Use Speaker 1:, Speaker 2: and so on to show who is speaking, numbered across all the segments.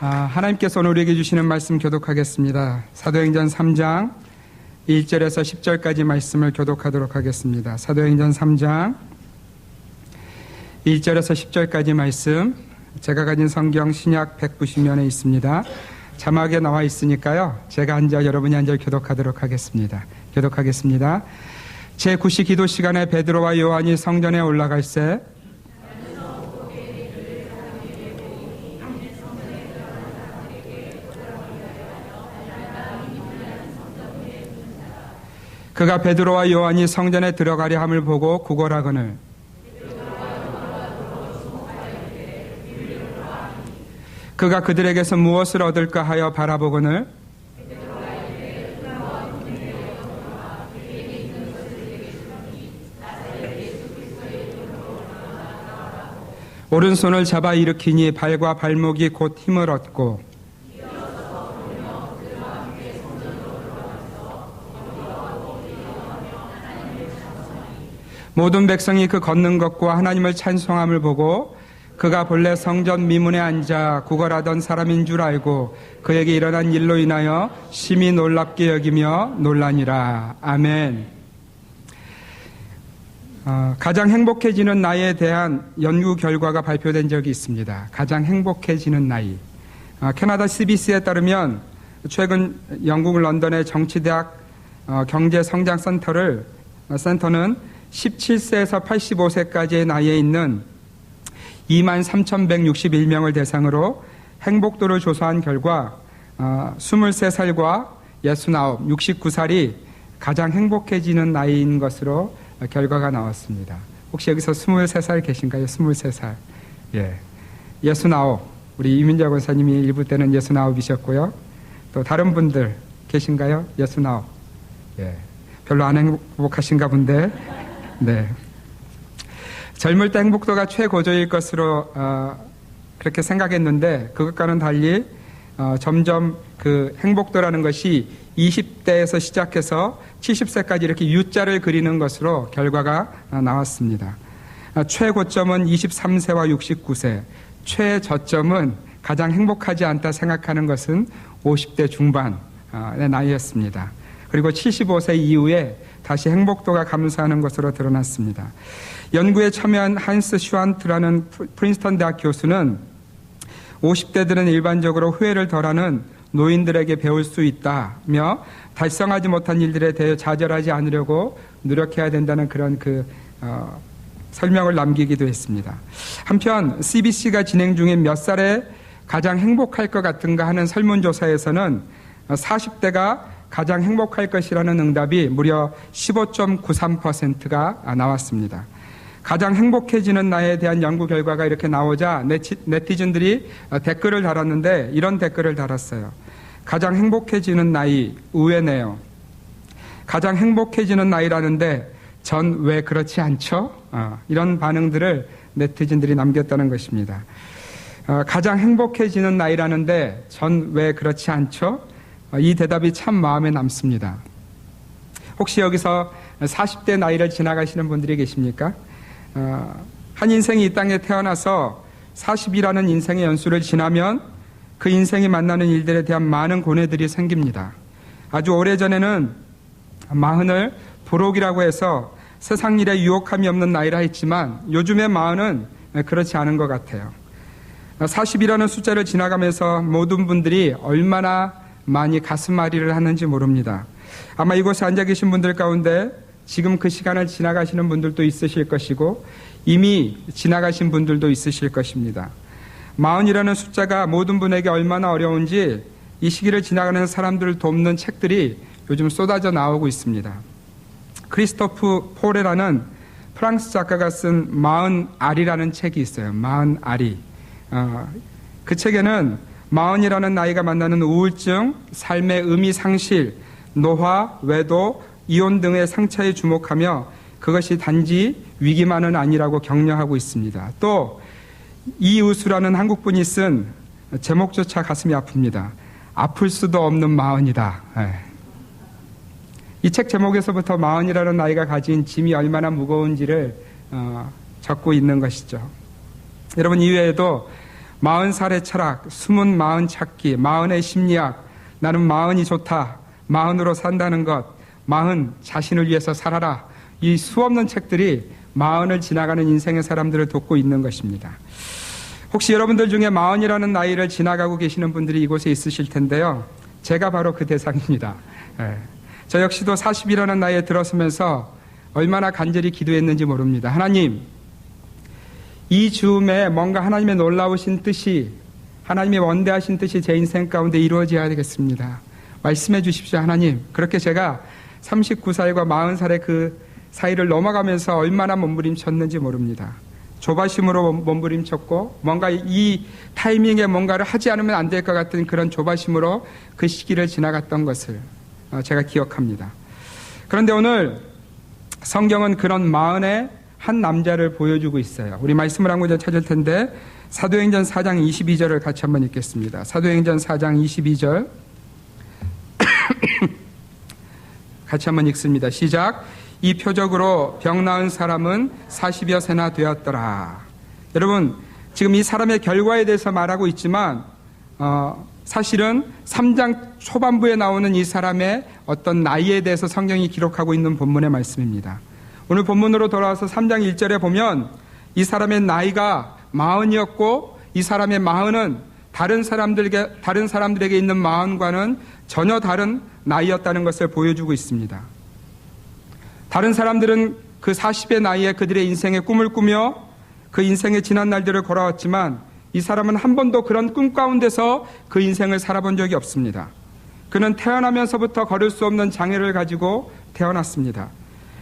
Speaker 1: 하나님께서 오늘 우리에게 주시는 말씀 교독하겠습니다. 사도행전 3장 1절에서 10절까지 말씀을 교독하도록 하겠습니다. 사도행전 3장 1절에서 10절까지 말씀, 제가 가진 성경 신약 190면에 있습니다. 자막에 나와 있으니까요, 제가 한 절, 여러분이 한 절 교독하도록 하겠습니다. 교독하겠습니다. 제9시 기도 시간에 베드로와 요한이 성전에 올라갈새 그가 베드로와 요한이 성전에 들어가려 함을 보고 구걸하거늘 그가 그들에게서 무엇을 얻을까 하여 바라보거늘 오른손을 잡아 일으키니 발과 발목이 곧 힘을 얻고 모든 백성이 그 걷는 것과 하나님을 찬송함을 보고 그가 본래 성전 미문에 앉아 구걸하던 사람인 줄 알고 그에게 일어난 일로 인하여 심히 놀랍게 여기며 놀라니라. 아멘. 가장 행복해지는 나이에 대한 연구 결과가 발표된 적이 있습니다. 가장 행복해지는 나이. 캐나다 CBC에 따르면 최근 영국 런던의 정치대학 경제성장센터는 17세에서 85세까지의 나이에 있는 23,161명을 대상으로 행복도를 조사한 결과 23살과 69, 69살이 가장 행복해지는 나이인 것으로 결과가 나왔습니다. 혹시 여기서 23살 계신가요? 23살. 예. 69. 우리 이민자 권사님이 일부 때는 69이셨고요. 또 다른 분들 계신가요? 69. 예. 별로 안 행복하신가 본데. 네. 젊을 때 행복도가 최고조일 것으로 그렇게 생각했는데 그것과는 달리 점점 그 행복도라는 것이 20대에서 시작해서 70세까지 이렇게 U자를 그리는 것으로 결과가 나왔습니다. 최고점은 23세와 69세, 최저점은 가장 행복하지 않다 생각하는 것은 50대 중반의 나이였습니다. 그리고 75세 이후에 다시 행복도가 감소하는 것으로 드러났습니다. 연구에 참여한 한스 슈안트라는 프린스턴 대학 교수는 50대들은 일반적으로 후회를 덜하는 노인들에게 배울 수 있다며 달성하지 못한 일들에 대해 좌절하지 않으려고 노력해야 된다는 그런 설명을 남기기도 했습니다. 한편 CBC가 진행 중인 몇 살에 가장 행복할 것 같은가 하는 설문조사에서는 40대가 가장 행복할 것이라는 응답이 무려 15.93%가 나왔습니다. 가장 행복해지는 나이에 대한 연구 결과가 이렇게 나오자 네티즌들이 댓글을 달았는데 이런 댓글을 달았어요. 가장 행복해지는 나이 의외네요. 가장 행복해지는 나이라는데 전 왜 그렇지 않죠? 이런 반응들을 네티즌들이 남겼다는 것입니다. 가장 행복해지는 나이라는데 전 왜 그렇지 않죠? 이 대답이 참 마음에 남습니다. 혹시 여기서 40대 나이를 지나가시는 분들이 계십니까? 한 인생이 이 땅에 태어나서 40이라는 인생의 연수를 지나면 그 인생이 만나는 일들에 대한 많은 고뇌들이 생깁니다. 아주 오래전에는 40을 도록이라고 해서 세상 일에 유혹함이 없는 나이라 했지만 요즘의 40은 그렇지 않은 것 같아요. 40이라는 숫자를 지나가면서 모든 분들이 얼마나 많이 가슴앓이를 하는지 모릅니다. 아마 이곳에 앉아 계신 분들 가운데 지금 그 시간을 지나가시는 분들도 있으실 것이고 이미 지나가신 분들도 있으실 것입니다. 40이라는 숫자가 모든 분에게 얼마나 어려운지 이 시기를 지나가는 사람들을 돕는 책들이 요즘 쏟아져 나오고 있습니다. 크리스토프 포레라는 프랑스 작가가 쓴 40알이라는 책이 있어요. 40알이. 그 책에는 40이라는 나이가 만나는 우울증, 삶의 의미 상실, 노화, 외도, 이혼 등의 상처에 주목하며 그것이 단지 위기만은 아니라고 격려하고 있습니다. 또 이우수라는 한국분이 쓴 제목조차 가슴이 아픕니다. 아플 수도 없는 40이다. 이 책 제목에서부터 40이라는 나이가 가진 짐이 얼마나 무거운지를 적고 있는 것이죠. 여러분, 이외에도 40살의 철학, 숨은 마흔 찾기, 마흔의 심리학, 나는 마흔이 좋다, 마흔으로 산다는 것, 마흔 자신을 위해서 살아라. 이 수없는 책들이 마흔을 지나가는 인생의 사람들을 돕고 있는 것입니다. 혹시 여러분들 중에 마흔이라는 나이를 지나가고 계시는 분들이 이곳에 있으실 텐데요. 제가 바로 그 대상입니다. 저 역시도 40이라는 나이에 들어서면서 얼마나 간절히 기도했는지 모릅니다. 하나님, 이 즈음에 뭔가 하나님의 놀라우신 뜻이, 하나님의 원대하신 뜻이 제 인생 가운데 이루어져야 되겠습니다. 말씀해 주십시오, 하나님. 그렇게 제가 39살과 40살의 그 사이를 넘어가면서 얼마나 몸부림쳤는지 모릅니다. 조바심으로 몸부림쳤고 뭔가 이 타이밍에 뭔가를 하지 않으면 안 될 것 같은 그런 조바심으로 그 시기를 지나갔던 것을 제가 기억합니다. 그런데 오늘 성경은 그런 마흔의 한 남자를 보여주고 있어요. 우리 말씀을 한 구절 찾을 텐데 사도행전 4장 22절을 같이 한번 읽겠습니다. 사도행전 4장 22절 같이 한번 읽습니다. 시작. 이 표적으로 병 나은 사람은 40여 세나 되었더라. 여러분, 지금 이 사람의 결과에 대해서 말하고 있지만 사실은 3장 초반부에 나오는 이 사람의 어떤 나이에 대해서 성경이 기록하고 있는 본문의 말씀입니다. 오늘 본문으로 돌아와서 3장 1절에 보면 이 사람의 나이가 40이었고 이 사람의 마흔은 다른 사람들에게 있는 마흔과는 전혀 다른 나이였다는 것을 보여주고 있습니다. 다른 사람들은 그 40의 나이에 그들의 인생의 꿈을 꾸며 그 인생의 지난 날들을 걸어왔지만 이 사람은 한 번도 그런 꿈 가운데서 그 인생을 살아본 적이 없습니다. 그는 태어나면서부터 걸을 수 없는 장애를 가지고 태어났습니다.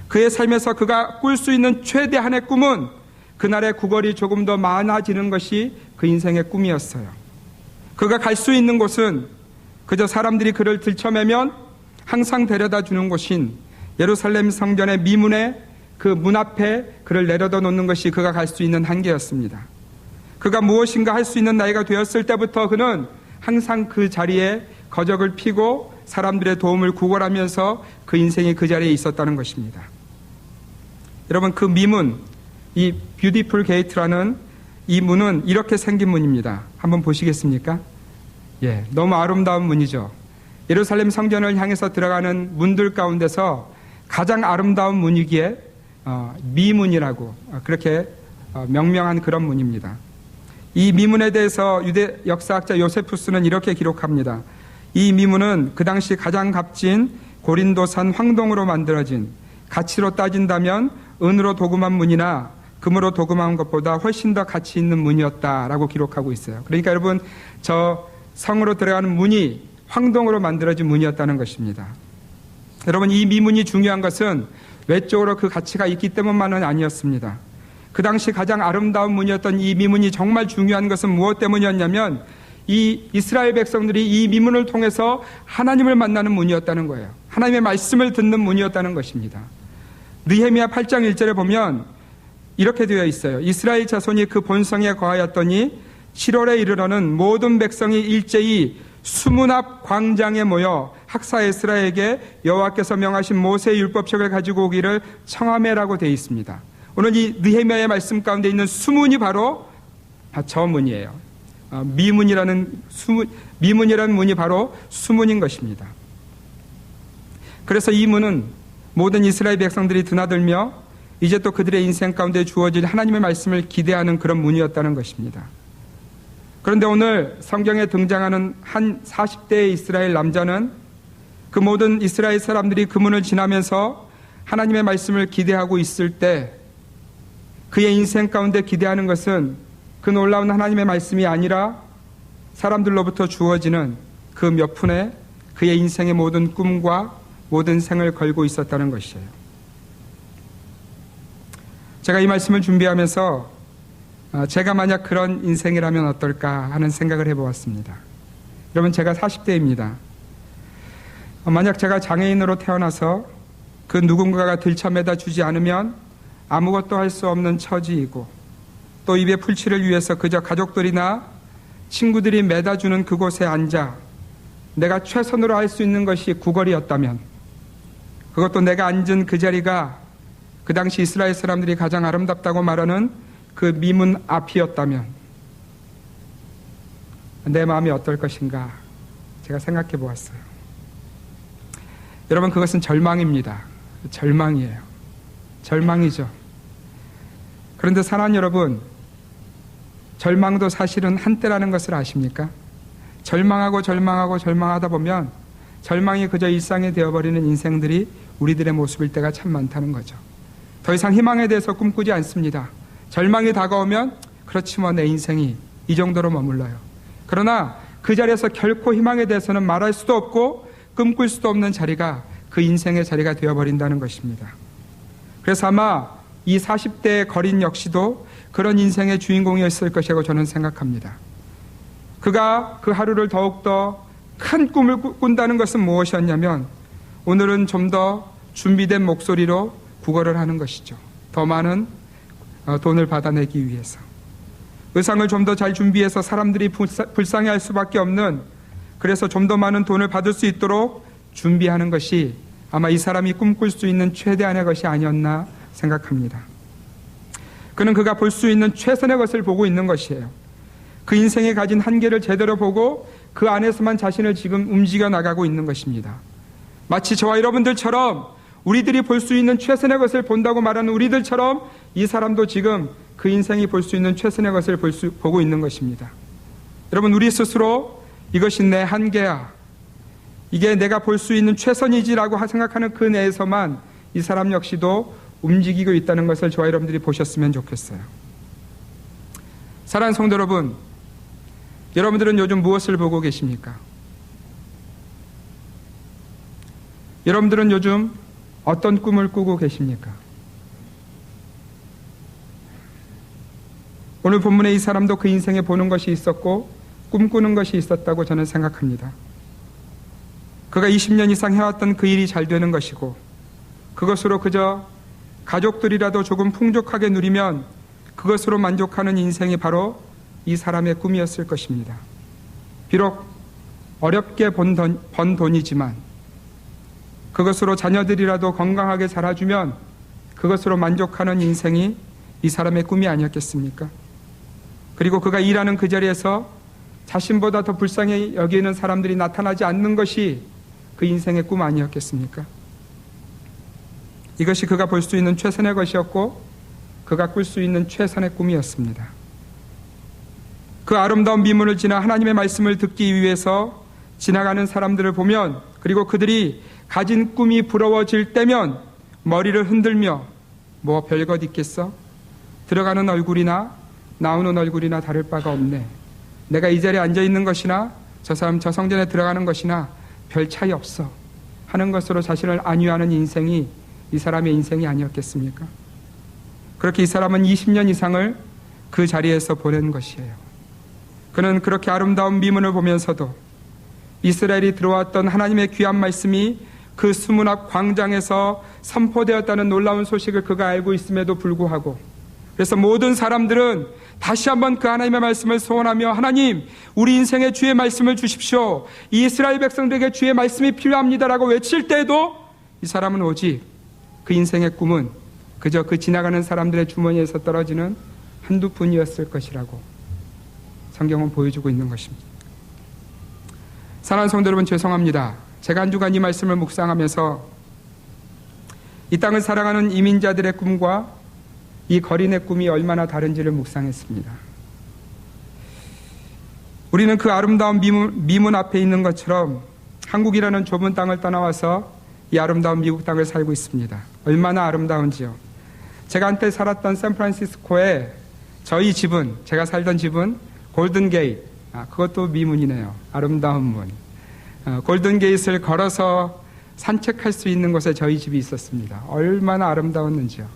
Speaker 1: 그의 삶에서 그가 꿀 수 있는 최대한의 꿈은 그날의 구걸이 조금 더 많아지는 것이 그 인생의 꿈이었어요. 그가 갈 수 있는 곳은 그저 사람들이 그를 들쳐매면 항상 데려다 주는 곳인 예루살렘 성전의 미문에 그 문 앞에 그를 내려다 놓는 것이 그가 갈 수 있는 한계였습니다. 그가 무엇인가 할 수 있는 나이가 되었을 때부터 그는 항상 그 자리에 거적을 피고 사람들의 도움을 구걸하면서 그 인생이 그 자리에 있었다는 것입니다. 여러분, 그 미문, 이 뷰티풀 게이트라는 이 문은 이렇게 생긴 문입니다. 한번 보시겠습니까? 너무 아름다운 문이죠. 예루살렘 성전을 향해서 들어가는 문들 가운데서 가장 아름다운 문이기에 미문이라고 그렇게 명명한 그런 문입니다. 이 미문에 대해서 유대 역사학자 요세푸스는 이렇게 기록합니다. 이 미문은 그 당시 가장 값진 고린도산 황동으로 만들어진, 가치로 따진다면 은으로 도금한 문이나 금으로 도금한 것보다 훨씬 더 가치 있는 문이었다라고 기록하고 있어요. 그러니까 여러분, 저 성으로 들어가는 문이 황동으로 만들어진 문이었다는 것입니다. 여러분, 이 미문이 중요한 것은 외적으로 그 가치가 있기 때문만은 아니었습니다. 그 당시 가장 아름다운 문이었던 이 미문이 정말 중요한 것은 무엇 때문이었냐면 이 이스라엘 백성들이 이 미문을 통해서 하나님을 만나는 문이었다는 거예요. 하나님의 말씀을 듣는 문이었다는 것입니다. 느헤미야 8장 1절에 보면 이렇게 되어 있어요. 이스라엘 자손이 그 본성에 거하였더니 7월에 이르러는 모든 백성이 일제히 수문 앞 광장에 모여 학사 에스라에게 여호와께서 명하신 모세의 율법책을 가지고 오기를 청하매라고 되어 있습니다. 오늘 이 느헤미야의 말씀 가운데 있는 수문이 바로 저 문이에요. 미문이라는 문이 바로 수문인 것입니다. 그래서 이 문은 모든 이스라엘 백성들이 드나들며 이제 또 그들의 인생 가운데 주어질 하나님의 말씀을 기대하는 그런 문이었다는 것입니다. 그런데 오늘 성경에 등장하는 한 40대의 이스라엘 남자는 그 모든 이스라엘 사람들이 그 문을 지나면서 하나님의 말씀을 기대하고 있을 때 그의 인생 가운데 기대하는 것은 그 놀라운 하나님의 말씀이 아니라 사람들로부터 주어지는 그 몇 푼에 그의 인생의 모든 꿈과 모든 생을 걸고 있었다는 것이에요. 제가 이 말씀을 준비하면서 제가 만약 그런 인생이라면 어떨까 하는 생각을 해보았습니다. 여러분, 제가 40대입니다. 만약 제가 장애인으로 태어나서 그 누군가가 들쳐매다 주지 않으면 아무것도 할 수 없는 처지이고 또 입에 풀칠을 위해서 그저 가족들이나 친구들이 매다주는 그곳에 앉아 내가 최선으로 할 수 있는 것이 구걸이었다면, 그것도 내가 앉은 그 자리가 그 당시 이스라엘 사람들이 가장 아름답다고 말하는 그 미문 앞이었다면, 내 마음이 어떨 것인가 제가 생각해 보았어요. 여러분, 그것은 절망입니다. 절망이에요. 절망이죠. 그런데 사랑하는 여러분, 절망도 사실은 한때라는 것을 아십니까? 절망하다 보면 절망이 그저 일상이 되어버리는 인생들이 우리들의 모습일 때가 참 많다는 거죠. 더 이상 희망에 대해서 꿈꾸지 않습니다. 절망이 다가오면 그렇지 뭐 내 인생이 이 정도로 머물러요. 그러나 그 자리에서 결코 희망에 대해서는 말할 수도 없고 꿈꿀 수도 없는 자리가 그 인생의 자리가 되어버린다는 것입니다. 그래서 아마 이 40대의 거린 역시도 그런 인생의 주인공이었을 것이라고 저는 생각합니다. 그가 그 하루를 더욱더 큰 꿈을 꾼다는 것은 무엇이었냐면 오늘은 좀 더 준비된 목소리로 구걸을 하는 것이죠. 더 많은 돈을 받아내기 위해서. 의상을 좀 더 잘 준비해서 사람들이 불쌍해할 수밖에 없는, 그래서 좀 더 많은 돈을 받을 수 있도록 준비하는 것이 아마 이 사람이 꿈꿀 수 있는 최대한의 것이 아니었나 생각합니다. 그는 그가 볼 수 있는 최선의 것을 보고 있는 것이에요. 그 인생에 가진 한계를 제대로 보고 그 안에서만 자신을 지금 움직여 나가고 있는 것입니다. 마치 저와 여러분들처럼 우리들이 볼 수 있는 최선의 것을 본다고 말하는 우리들처럼 이 사람도 지금 그 인생이 볼 수 있는 최선의 것을 보고 있는 것입니다. 여러분, 우리 스스로 이것이 내 한계야, 이게 내가 볼 수 있는 최선이지라고 생각하는 그 내에서만 이 사람 역시도 움직이고 있다는 것을 저와 여러분들이 보셨으면 좋겠어요. 사랑하는 성도 여러분, 여러분들은 요즘 무엇을 보고 계십니까? 여러분들은 요즘 어떤 꿈을 꾸고 계십니까? 오늘 본문의 이 사람도 그 인생에 보는 것이 있었고 꿈꾸는 것이 있었다고 저는 생각합니다. 그가 20년 이상 해왔던 그 일이 잘 되는 것이고 그것으로 그저 가족들이라도 조금 풍족하게 누리면 그것으로 만족하는 인생이 바로 이 사람의 꿈이었을 것입니다. 비록 어렵게 번 돈이지만 그것으로 자녀들이라도 건강하게 자라주면 그것으로 만족하는 인생이 이 사람의 꿈이 아니었겠습니까? 그리고 그가 일하는 그 자리에서 자신보다 더 불쌍히 여기는 사람들이 나타나지 않는 것이 그 인생의 꿈 아니었겠습니까? 이것이 그가 볼 수 있는 최선의 것이었고 그가 꿀 수 있는 최선의 꿈이었습니다. 그 아름다운 미문을 지나 하나님의 말씀을 듣기 위해서 지나가는 사람들을 보면, 그리고 그들이 가진 꿈이 부러워질 때면 머리를 흔들며 뭐 별것 있겠어? 들어가는 얼굴이나 나오는 얼굴이나 다를 바가 없네. 내가 이 자리에 앉아있는 것이나 저 사람 저 성전에 들어가는 것이나 별 차이 없어 하는 것으로 자신을 안위하는 인생이 이 사람의 인생이 아니었겠습니까? 그렇게 이 사람은 20년 이상을 그 자리에서 보낸 것이에요. 그는 그렇게 아름다운 미문을 보면서도 이스라엘이 들어왔던 하나님의 귀한 말씀이 그 수문 앞 광장에서 선포되었다는 놀라운 소식을 그가 알고 있음에도 불구하고, 그래서 모든 사람들은 다시 한번 그 하나님의 말씀을 소원하며, 하나님, 우리 인생에 주의 말씀을 주십시오, 이 이스라엘 백성들에게 주의 말씀이 필요합니다라고 외칠 때에도 이 사람은 오직 그 인생의 꿈은 그저 그 지나가는 사람들의 주머니에서 떨어지는 한두 푼이었을 것이라고 성경은 보여주고 있는 것입니다. 사랑하는 성도 여러분, 죄송합니다. 제가 한 주간 이 말씀을 묵상하면서 이 땅을 사랑하는 이민자들의 꿈과 이 거린의 꿈이 얼마나 다른지를 묵상했습니다. 우리는 그 아름다운 미문 앞에 있는 것처럼 한국이라는 좁은 땅을 떠나와서 이 아름다운 미국 땅을 살고 있습니다. 얼마나 아름다운지요. 제가 한때 살았던 샌프란시스코에 저희 집은, 제가 살던 집은 골든 게이트, 그것도 미문이네요. 아름다운 문. 골든 게이트를 걸어서 산책할 수 있는 곳에 저희 집이 있었습니다. 얼마나 아름다웠는지요.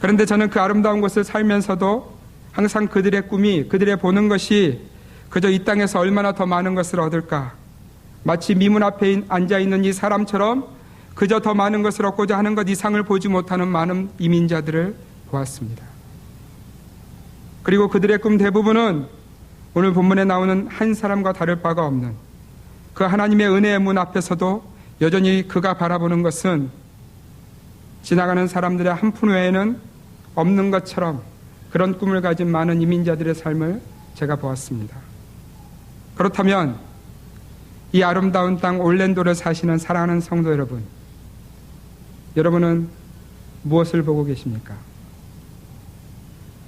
Speaker 1: 그런데 저는 그 아름다운 곳을 살면서도 항상 그들의 꿈이, 그들의 보는 것이 그저 이 땅에서 얼마나 더 많은 것을 얻을까, 마치 미문 앞에 앉아있는 이 사람처럼 그저 더 많은 것을 얻고자 하는 것 이상을 보지 못하는 많은 이민자들을 보았습니다. 그리고 그들의 꿈 대부분은 오늘 본문에 나오는 한 사람과 다를 바가 없는 그 하나님의 은혜의 문 앞에서도 여전히 그가 바라보는 것은 지나가는 사람들의 한 푼 외에는 없는 것처럼 그런 꿈을 가진 많은 이민자들의 삶을 제가 보았습니다. 그렇다면 이 아름다운 땅 올랜도를 사시는 사랑하는 성도 여러분, 여러분은 무엇을 보고 계십니까?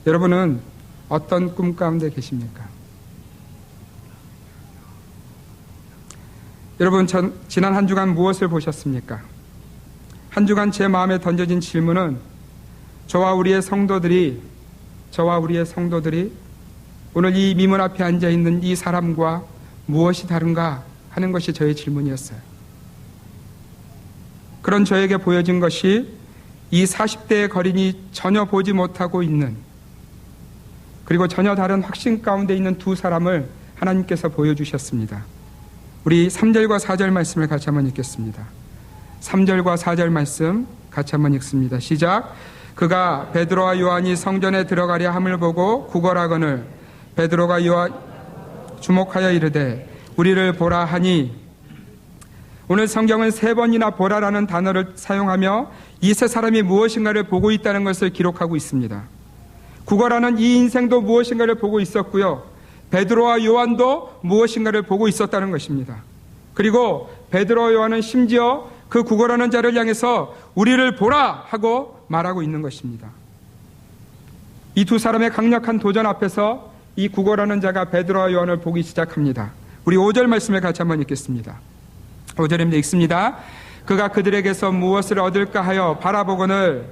Speaker 1: 여러분은 어떤 꿈 가운데 계십니까? 여러분, 지난 한 주간 무엇을 보셨습니까? 한 주간 제 마음에 던져진 질문은 저와 우리의 성도들이 오늘 이 미문 앞에 앉아있는 이 사람과 무엇이 다른가 하는 것이 저의 질문이었어요. 그런 저에게 보여진 것이 이 40대의 거린이 전혀 보지 못하고 있는, 그리고 전혀 다른 확신 가운데 있는 두 사람을 하나님께서 보여주셨습니다. 우리 3절과 4절 말씀을 같이 한번 읽겠습니다. 3절과 4절 말씀 같이 한번 읽습니다. 시작. 그가 베드로와 요한이 성전에 들어가려 함을 보고 구걸하거늘 베드로가 요한 주목하여 이르되 우리를 보라 하니, 오늘 성경은 3번이나 보라라는 단어를 사용하며 이 세 사람이 무엇인가를 보고 있다는 것을 기록하고 있습니다. 구걸하는 이 인생도 무엇인가를 보고 있었고요, 베드로와 요한도 무엇인가를 보고 있었다는 것입니다. 그리고 베드로와 요한은 심지어 그 구걸하는 자를 향해서 우리를 보라 하고 말하고 있는 것입니다. 이 두 사람의 강력한 도전 앞에서 이 구걸하는 자가 베드로와 요한을 보기 시작합니다. 우리 5절 말씀을 같이 한번 읽겠습니다. 5절입니다. 읽습니다. 그가 그들에게서 무엇을 얻을까 하여 바라보거늘,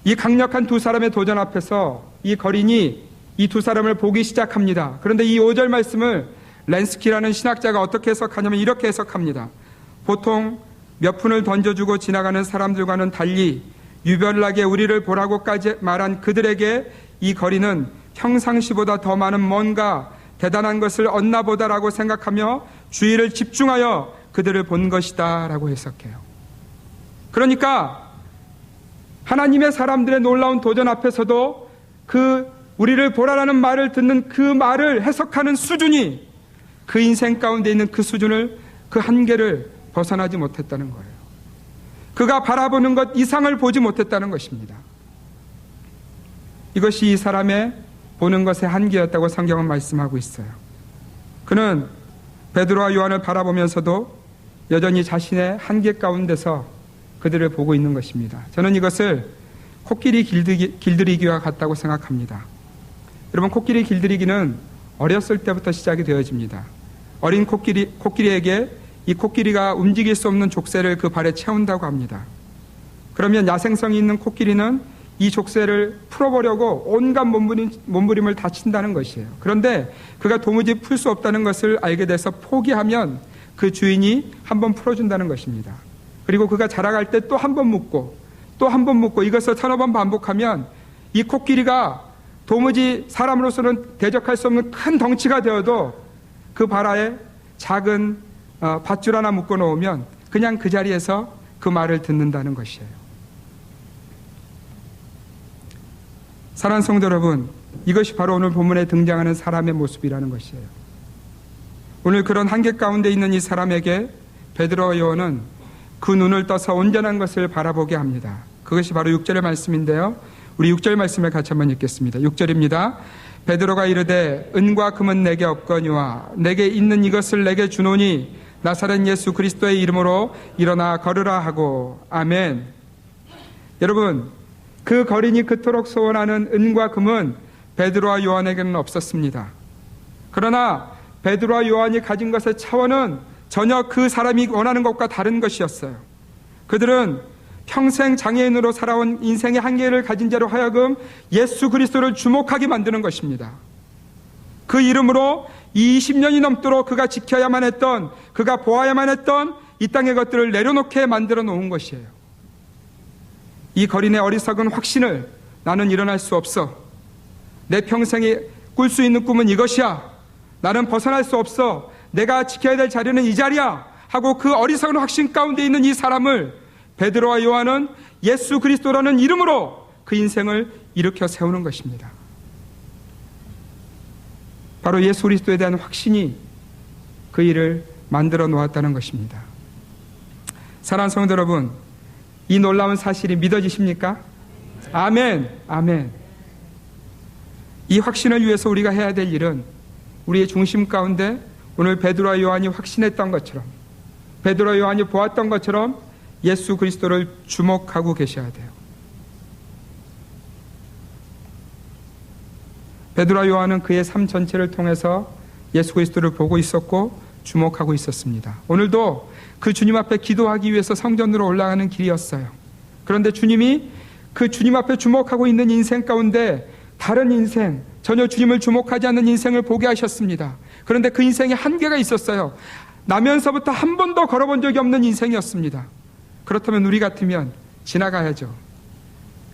Speaker 1: 이 강력한 두 사람의 도전 앞에서 이 거린이 이 두 사람을 보기 시작합니다. 그런데 이 5절 말씀을 렌스키라는 신학자가 어떻게 해석하냐면 이렇게 해석합니다. 보통 몇 푼을 던져주고 지나가는 사람들과는 달리 유별나게 우리를 보라고까지 말한 그들에게 이 거린은 평상시보다 더 많은 뭔가 대단한 것을 얻나 보다라고 생각하며 주의를 집중하여 그들을 본 것이다 라고 해석해요. 그러니까 하나님의 사람들의 놀라운 도전 앞에서도 그 우리를 보라라는 말을 듣는 그 말을 해석하는 수준이 그 인생 가운데 있는 그 수준을, 그 한계를 벗어나지 못했다는 거예요. 그가 바라보는 것 이상을 보지 못했다는 것입니다. 이것이 이 사람의 보는 것의 한계였다고 성경은 말씀하고 있어요. 그는 베드로와 요한을 바라보면서도 여전히 자신의 한계 가운데서 그들을 보고 있는 것입니다. 저는 이것을 코끼리 길들이기와 같다고 생각합니다. 여러분, 코끼리 길들이기는 어렸을 때부터 시작이 되어집니다. 어린 코끼리에게 이 코끼리가 움직일 수 없는 족쇄를 그 발에 채운다고 합니다. 그러면 야생성이 있는 코끼리는 이 족쇄를 풀어보려고 온갖 몸부림을 다 친다는 것이에요. 그런데 그가 도무지 풀 수 없다는 것을 알게 돼서 포기하면 그 주인이 한번 풀어준다는 것입니다. 그리고 그가 자라갈 때 또 한 번 묶고 또 한 번 묶고 이것을 서너 번 반복하면 이 코끼리가 도무지 사람으로서는 대적할 수 없는 큰 덩치가 되어도 그 발아에 작은 밧줄 하나 묶어 놓으면 그냥 그 자리에서 그 말을 듣는다는 것이에요. 사랑하는 성도 여러분, 이것이 바로 오늘 본문에 등장하는 사람의 모습이라는 것이에요. 오늘 그런 한계 가운데 있는 이 사람에게 베드로와 요한은 그 눈을 떠서 온전한 것을 바라보게 합니다. 그것이 바로 6절의 말씀인데요. 우리 6절 말씀을 같이 한번 읽겠습니다. 6절입니다. 베드로가 이르되 은과 금은 내게 없거니와 내게 있는 이것을 내게 주노니 나사렛 예수 그리스도의 이름으로 일어나 걸으라 하고. 아멘. 여러분, 그 거린이 그토록 소원하는 은과 금은 베드로와 요한에게는 없었습니다. 그러나 베드로와 요한이 가진 것의 차원은 전혀 그 사람이 원하는 것과 다른 것이었어요. 그들은 평생 장애인으로 살아온 인생의 한계를 가진 자로 하여금 예수 그리스도를 주목하게 만드는 것입니다. 그 이름으로 20년이 넘도록 그가 지켜야만 했던, 그가 보아야만 했던 이 땅의 것들을 내려놓게 만들어 놓은 것이에요. 이 거린의 어리석은 확신을 나는 일어날 수 없어. 내 평생에 꿀 수 있는 꿈은 이것이야. 나는 벗어날 수 없어. 내가 지켜야 될 자리는 이 자리야. 하고 그 어리석은 확신 가운데 있는 이 사람을 베드로와 요한은 예수 그리스도라는 이름으로 그 인생을 일으켜 세우는 것입니다. 바로 예수 그리스도에 대한 확신이 그 일을 만들어 놓았다는 것입니다. 사랑하는 성도 여러분, 이 놀라운 사실이 믿어지십니까? 아멘, 아멘. 이 확신을 위해서 우리가 해야 될 일은 우리의 중심 가운데 오늘 베드로와 요한이 확신했던 것처럼, 베드로와 요한이 보았던 것처럼 예수 그리스도를 주목하고 계셔야 돼요. 베드로와 요한은 그의 삶 전체를 통해서 예수 그리스도를 보고 있었고 주목하고 있었습니다. 오늘도 그 주님 앞에 기도하기 위해서 성전으로 올라가는 길이었어요. 그런데 주님이 그 주님 앞에 주목하고 있는 인생 가운데 다른 인생, 전혀 주님을 주목하지 않는 인생을 보게 하셨습니다. 그런데 그 인생에 한계가 있었어요. 나면서부터 한 번도 걸어본 적이 없는 인생이었습니다. 그렇다면 우리 같으면 지나가야죠.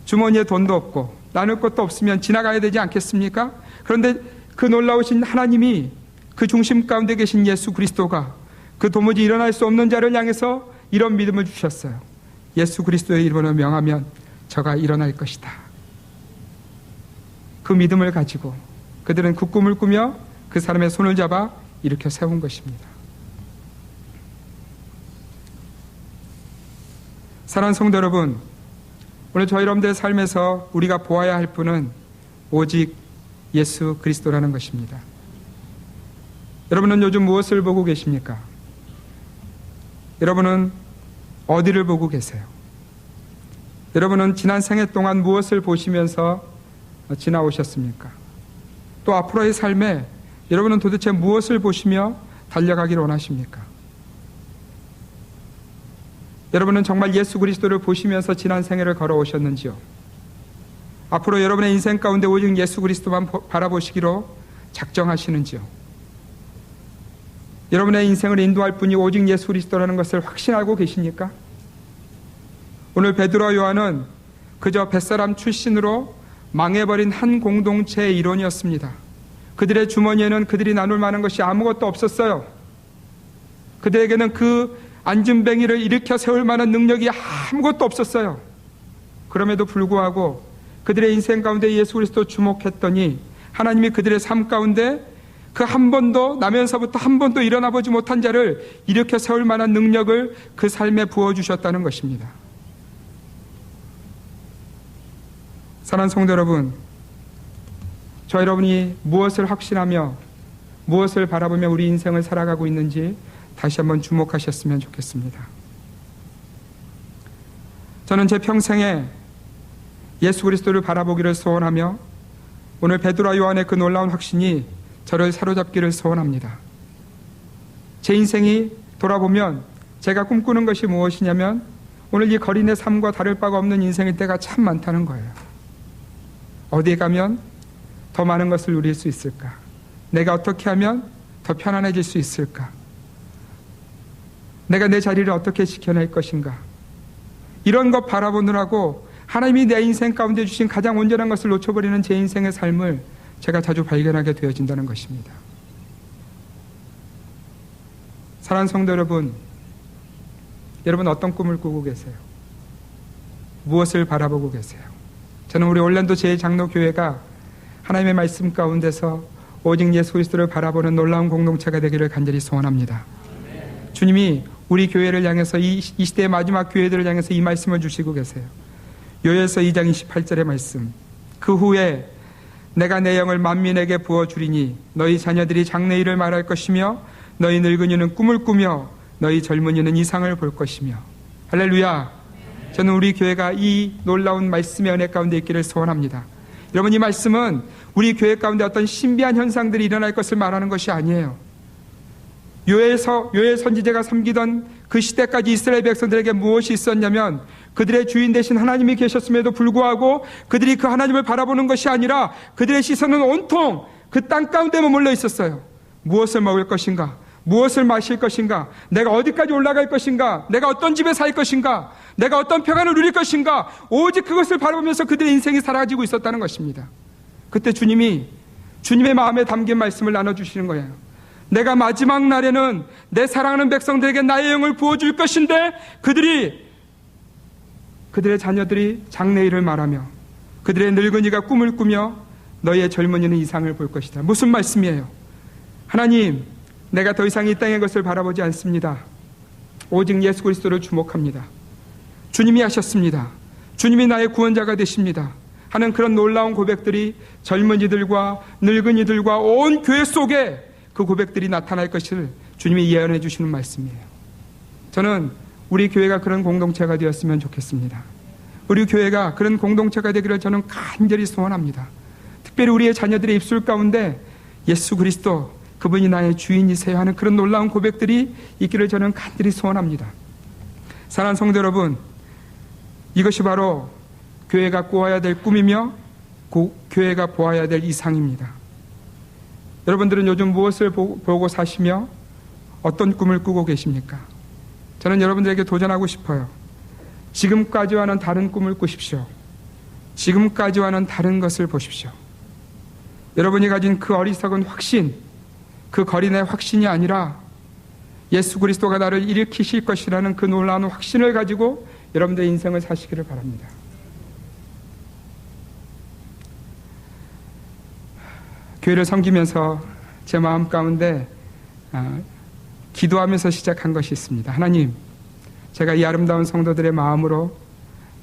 Speaker 1: 주머니에 돈도 없고 나눌 것도 없으면 지나가야 되지 않겠습니까? 그런데 그 놀라우신 하나님이 그 중심 가운데 계신 예수 그리스도가 그 도무지 일어날 수 없는 자를 향해서 이런 믿음을 주셨어요. 예수 그리스도의 이름으로 명하면 저가 일어날 것이다. 그 믿음을 가지고 그들은 그 꿈을 꾸며 그 사람의 손을 잡아 일으켜 세운 것입니다. 사랑하는 성도 여러분, 오늘 저희 여러분들의 삶에서 우리가 보아야 할 분은 오직 예수 그리스도라는 것입니다. 여러분은 요즘 무엇을 보고 계십니까? 여러분은 어디를 보고 계세요? 여러분은 지난 생애 동안 무엇을 보시면서 지나오셨습니까? 또 앞으로의 삶에 여러분은 도대체 무엇을 보시며 달려가기를 원하십니까? 여러분은 정말 예수 그리스도를 보시면서 지난 생애를 걸어오셨는지요? 앞으로 여러분의 인생 가운데 오직 예수 그리스도만 바라보시기로 작정하시는지요? 여러분의 인생을 인도할 분이 오직 예수 그리스도라는 것을 확신하고 계십니까? 오늘 베드로와 요한은 그저 뱃사람 출신으로 망해버린 한 공동체의 일원이었습니다. 그들의 주머니에는 그들이 나눌 만한 것이 아무것도 없었어요. 그들에게는 그 안진뱅이를 일으켜 세울 만한 능력이 아무것도 없었어요. 그럼에도 불구하고 그들의 인생 가운데 예수 그리스도 주목했더니 하나님이 그들의 삶 가운데 그 한 번도 나면서부터 한 번도 일어나 보지 못한 자를 일으켜 세울 만한 능력을 그 삶에 부어주셨다는 것입니다. 사랑하는 성도 여러분, 저 여러분이 무엇을 확신하며 무엇을 바라보며 우리 인생을 살아가고 있는지 다시 한번 주목하셨으면 좋겠습니다. 저는 제 평생에 예수 그리스도를 바라보기를 소원하며 오늘 베드로와 요한의 그 놀라운 확신이 저를 사로잡기를 소원합니다. 제 인생이 돌아보면 제가 꿈꾸는 것이 무엇이냐면 오늘 이 거린의 삶과 다를 바가 없는 인생일 때가 참 많다는 거예요. 어디에 가면 더 많은 것을 누릴 수 있을까? 내가 어떻게 하면 더 편안해질 수 있을까? 내가 내 자리를 어떻게 지켜낼 것인가? 이런 것 바라보느라고 하나님이 내 인생 가운데 주신 가장 온전한 것을 놓쳐버리는 제 인생의 삶을 제가 자주 발견하게 되어진다는 것입니다. 사랑하는 성도 여러분, 여러분 어떤 꿈을 꾸고 계세요? 무엇을 바라보고 계세요? 저는 우리 올랜도 제 장로교회가 하나님의 말씀 가운데서 오직 예수 그리스도를 바라보는 놀라운 공동체가 되기를 간절히 소원합니다. 주님이 우리 교회를 향해서 이 시대의 마지막 교회들을 향해서 이 말씀을 주시고 계세요. 요엘서 2장 28절의 말씀, 그 후에 내가 내 영을 만민에게 부어주리니 너희 자녀들이 장래일을 말할 것이며 너희 늙은이는 꿈을 꾸며 너희 젊은이는 이상을 볼 것이며. 할렐루야. 저는 우리 교회가 이 놀라운 말씀의 은혜 가운데 있기를 소원합니다. 여러분, 이 말씀은 우리 교회 가운데 어떤 신비한 현상들이 일어날 것을 말하는 것이 아니에요. 요엘 선지자가 섬기던 그 시대까지 이스라엘 백성들에게 무엇이 있었냐면 그들의 주인 되신 하나님이 계셨음에도 불구하고 그들이 그 하나님을 바라보는 것이 아니라 그들의 시선은 온통 그 땅 가운데 머물러 있었어요. 무엇을 먹을 것인가? 무엇을 마실 것인가? 내가 어디까지 올라갈 것인가? 내가 어떤 집에 살 것인가? 내가 어떤 평안을 누릴 것인가? 오직 그것을 바라보면서 그들의 인생이 사라지고 있었다는 것입니다. 그때 주님이 주님의 마음에 담긴 말씀을 나눠주시는 거예요. 내가 마지막 날에는 내 사랑하는 백성들에게 나의 영을 부어줄 것인데 그들의 자녀들이 장래일을 말하며 그들의 늙은이가 꿈을 꾸며 너희의 젊은이는 이상을 볼 것이다. 무슨 말씀이에요? 하나님, 내가 더 이상 이 땅의 것을 바라보지 않습니다. 오직 예수 그리스도를 주목합니다. 주님이 하셨습니다. 주님이 나의 구원자가 되십니다. 하는 그런 놀라운 고백들이 젊은이들과 늙은이들과 온 교회 속에 그 고백들이 나타날 것을 주님이 예언해 주시는 말씀이에요. 저는 우리 교회가 그런 공동체가 되었으면 좋겠습니다. 우리 교회가 그런 공동체가 되기를 저는 간절히 소원합니다. 특별히 우리의 자녀들의 입술 가운데 예수 그리스도 그분이 나의 주인이세요 하는 그런 놀라운 고백들이 있기를 저는 간절히 소원합니다. 사랑하는 성도 여러분, 이것이 바로 교회가 꾸어야 될 꿈이며 교회가 보아야 될 이상입니다. 여러분들은 요즘 무엇을 보고 사시며 어떤 꿈을 꾸고 계십니까? 저는 여러분들에게 도전하고 싶어요. 지금까지와는 다른 꿈을 꾸십시오. 지금까지와는 다른 것을 보십시오. 여러분이 가진 그 어리석은 확신, 그 거린의 확신이 아니라 예수 그리스도가 나를 일으키실 것이라는 그 놀라운 확신을 가지고 여러분들의 인생을 사시기를 바랍니다. 교회를 섬기면서 제 마음 가운데 기도하면서 시작한 것이 있습니다. 하나님, 제가 이 아름다운 성도들의 마음으로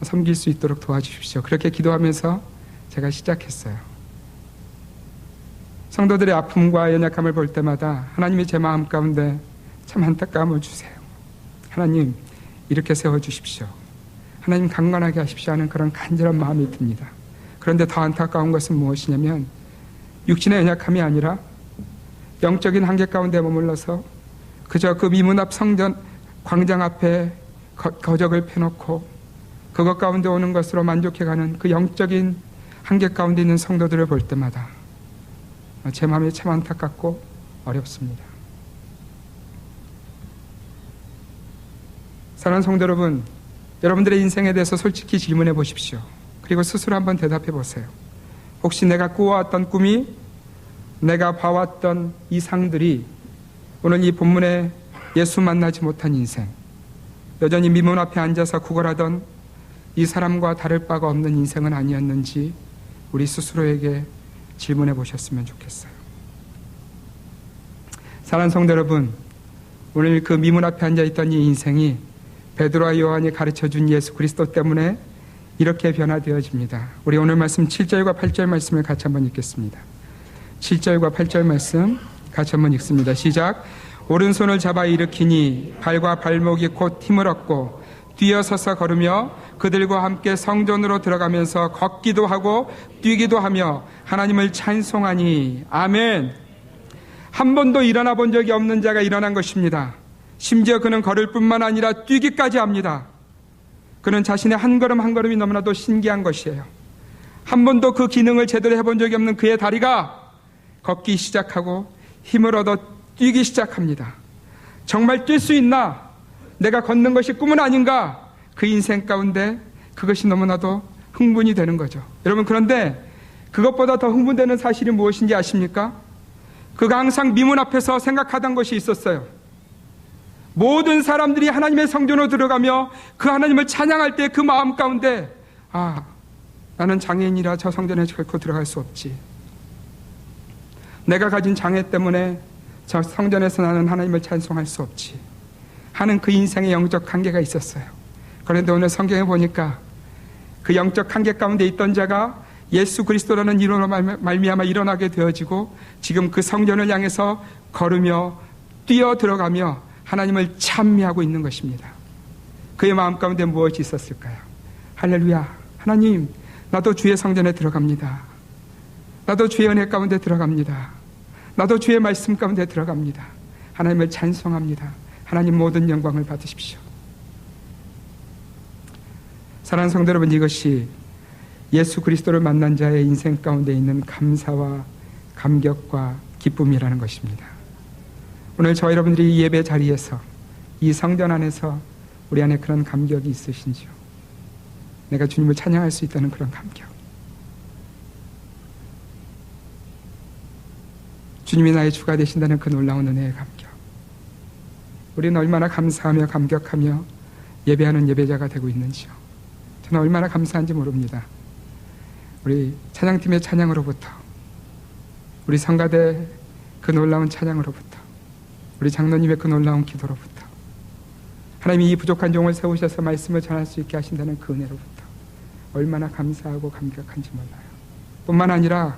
Speaker 1: 섬길 수 있도록 도와주십시오. 그렇게 기도하면서 제가 시작했어요. 성도들의 아픔과 연약함을 볼 때마다 하나님이 제 마음 가운데 참 안타까움을 주세요. 하나님, 이렇게 세워주십시오. 하나님, 강건하게 하십시오 하는 그런 간절한 마음이 듭니다. 그런데 더 안타까운 것은 무엇이냐면 육신의 연약함이 아니라 영적인 한계 가운데 머물러서 그저 그 미문 앞 성전 광장 앞에 거적을 펴놓고 그것 가운데 오는 것으로 만족해가는 그 영적인 한계 가운데 있는 성도들을 볼 때마다 제 마음이 참 안타깝고 어렵습니다. 사랑하는 성도 여러분, 여러분들의 인생에 대해서 솔직히 질문해 보십시오. 그리고 스스로 한번 대답해 보세요. 혹시 내가 꾸어왔던 꿈이, 내가 봐왔던 이상들이 오늘 이 본문에 예수 만나지 못한 인생, 여전히 미문 앞에 앉아서 구걸하던 이 사람과 다를 바가 없는 인생은 아니었는지 우리 스스로에게 질문해 보셨으면 좋겠어요. 사랑하는 성도 여러분, 오늘 그 미문 앞에 앉아있던 이 인생이 베드로와 요한이 가르쳐준 예수 그리스도 때문에 이렇게 변화되어집니다. 우리 오늘 말씀 7절과 8절 말씀을 같이 한번 읽겠습니다. 7절과 8절 말씀 같이 한번 읽습니다. 시작. 오른손을 잡아 일으키니 발과 발목이 곧 힘을 얻고 뛰어서서 걸으며 그들과 함께 성전으로 들어가면서 걷기도 하고 뛰기도 하며 하나님을 찬송하니. 아멘. 한 번도 일어나 본 적이 없는 자가 일어난 것입니다. 심지어 그는 걸을 뿐만 아니라 뛰기까지 합니다. 그는 자신의 한 걸음 한 걸음이 너무나도 신기한 것이에요. 한 번도 그 기능을 제대로 해본 적이 없는 그의 다리가 걷기 시작하고 힘을 얻어 뛰기 시작합니다. 정말 뛸 수 있나? 내가 걷는 것이 꿈은 아닌가? 그 인생 가운데 그것이 너무나도 흥분이 되는 거죠. 여러분, 그런데 그것보다 더 흥분되는 사실이 무엇인지 아십니까? 그가 항상 미문 앞에서 생각하던 것이 있었어요. 모든 사람들이 하나님의 성전으로 들어가며 그 하나님을 찬양할 때 그 마음 가운데, 나는 장애인이라 저 성전에 결코 들어갈 수 없지. 내가 가진 장애 때문에 저 성전에서 나는 하나님을 찬송할 수 없지 하는 그 인생의 영적 한계가 있었어요. 그런데 오늘 성경에 보니까 그 영적 한계 가운데 있던 자가 예수 그리스도라는 이름으로 말미암아 일어나게 되어지고 지금 그 성전을 향해서 걸으며 뛰어 들어가며 하나님을 찬미하고 있는 것입니다. 그의 마음 가운데 무엇이 있었을까요? 할렐루야, 하나님, 나도 주의 성전에 들어갑니다. 나도 주의 은혜 가운데 들어갑니다. 나도 주의 말씀 가운데 들어갑니다. 하나님을 찬송합니다. 하나님 모든 영광을 받으십시오. 사랑하는 성도 여러분, 이것이 예수 그리스도를 만난 자의 인생 가운데 있는 감사와 감격과 기쁨이라는 것입니다. 오늘 저와 여러분들이 이 예배 자리에서 이 성전 안에서 우리 안에 그런 감격이 있으신지요? 내가 주님을 찬양할 수 있다는 그런 감격, 주님이 나의 주가 되신다는 그 놀라운 은혜의 감격, 우리는 얼마나 감사하며 감격하며 예배하는 예배자가 되고 있는지요. 저는 얼마나 감사한지 모릅니다. 우리 찬양팀의 찬양으로부터, 우리 성가대 그 놀라운 찬양으로부터, 우리 장로님의 그 놀라운 기도로부터, 하나님이 이 부족한 종을 세우셔서 말씀을 전할 수 있게 하신다는 그 은혜로부터 얼마나 감사하고 감격한지 몰라요. 뿐만 아니라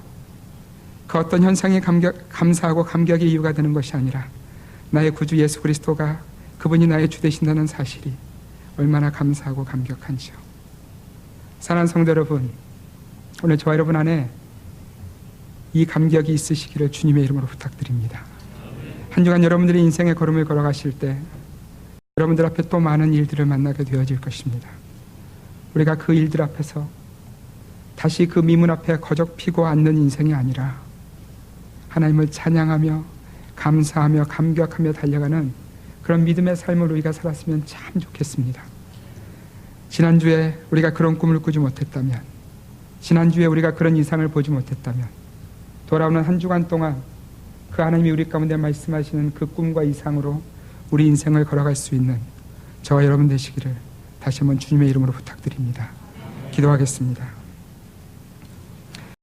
Speaker 1: 그 어떤 현상이 감사하고 감격의 이유가 되는 것이 아니라 나의 구주 예수 그리스도가 그분이 나의 주 되신다는 사실이 얼마나 감사하고 감격한지요. 사랑하는 성도 여러분, 오늘 저와 여러분 안에 이 감격이 있으시기를 주님의 이름으로 부탁드립니다. 한 주간 여러분들이 인생의 걸음을 걸어가실 때 여러분들 앞에 또 많은 일들을 만나게 되어질 것입니다. 우리가 그 일들 앞에서 다시 그 미문 앞에 거적 피고 앉는 인생이 아니라 하나님을 찬양하며 감사하며 감격하며 달려가는 그런 믿음의 삶을 우리가 살았으면 참 좋겠습니다. 지난주에 우리가 그런 꿈을 꾸지 못했다면, 지난주에 우리가 그런 이상을 보지 못했다면, 돌아오는 한 주간 동안 그 하나님이 우리 가운데 말씀하시는 그 꿈과 이상으로 우리 인생을 걸어갈 수 있는 저와 여러분 되시기를 다시 한번 주님의 이름으로 부탁드립니다. 기도하겠습니다.